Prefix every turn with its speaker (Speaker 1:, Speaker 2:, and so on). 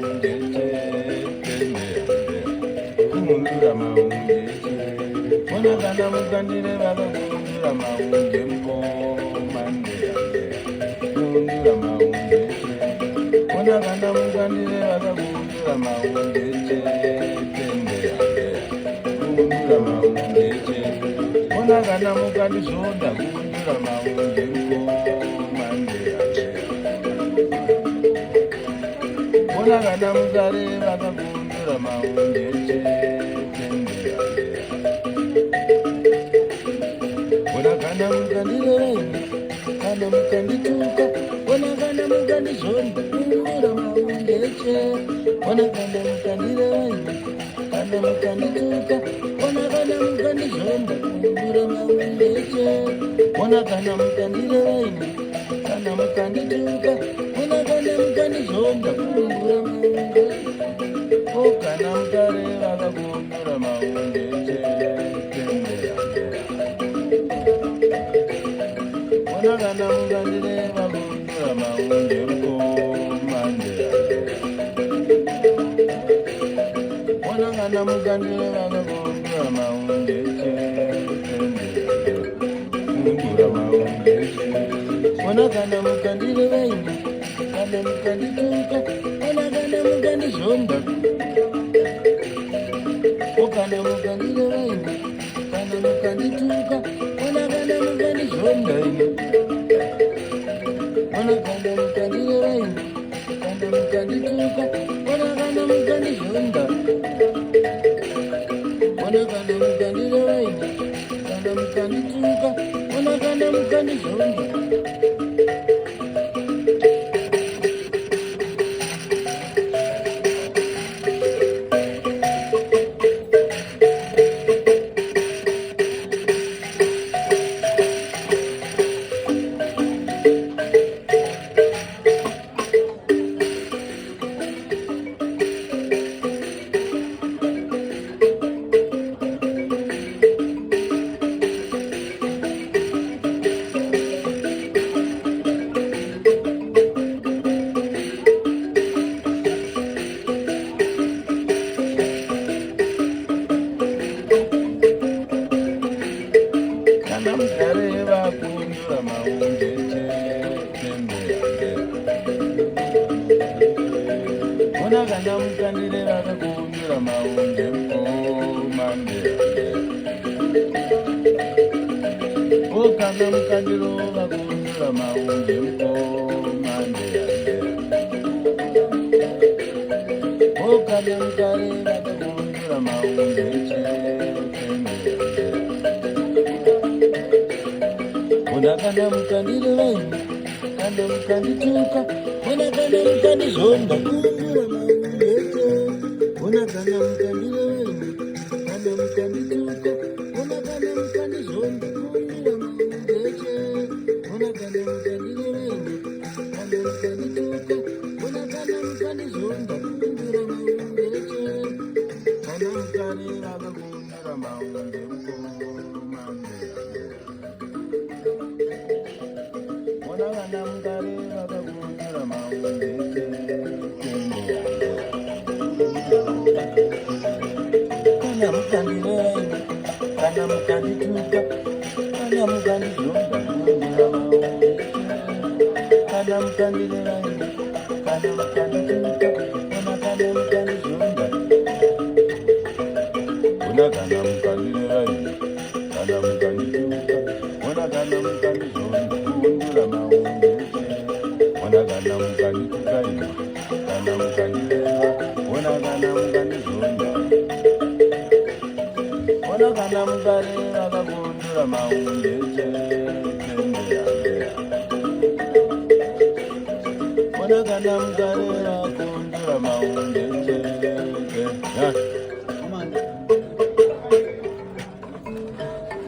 Speaker 1: maungeche tende kungundura maungeche ona kana mukandire vakakungundura maunge mkomande kungundura maungeche ona kana mukandire vakakungundura maungeche tende kungundura maungeche ona kana mukandizonda kungundura maunge mkomande ona kana mukare vakakungundura maungeche tende ona kana mukandirevaini kana mukandituka ona kana mukandizonda kungundura maungeche ona kana mukandirevaini kana mukandituka ona kana mukandizonda kungundura maungeche ona kana mukandirevaini kana mukandituka ona kana mukandizonda kungundura maungeche kana mukare vakakungundura maungeche tende ona kana mukandire vakakungundura maunge mkomande ona kana mukandire vakakungundura maungeche tende kungundura maungeche ona kana mukandire vaini kana mukandituka ona kana mukandizonda kana mukandire vaini kana mukandituka ona kana mukandizonda ona kana mukandire vaini kana mukandituka ona kana mukandizonda ona kana mukandire vaini kana mukandituka ona kana mukandizonda kana mugare vakakungundura maungeche tende ona kana mukandire vakakungundura maunge mkomande kana mukandiro vakakungundura maunge mkomande kana mugare vakakungundura maungeche ona kana mukandire vaini kana mukandituka ona kana mukandizonda kungundura maungeche ona kana mukandire vaini kana mukandituka ona kana mukandizonda kungundura maungeche ona kana mukandire vaini kana mukandituka ona kana mukandizonda kungundura maungeche kana mukare vakakungundura maunge mkomande ona kana mukare vakakungundura maungeche tende kana mukandire vaini kana mukandituka kana mukandizonda kungundura maungeche kana mukandire vaini kana mukandituka ona kana mukandizonda ona kana mukandire vaini kana mukandituka ona kana mukandizonda kungundura maungeche ona kana mukandituka kana mukandileva ona kana mukandizonda ona kana mukare vakakungundura maungeche tende ona kana mukare vakakungundura maungeche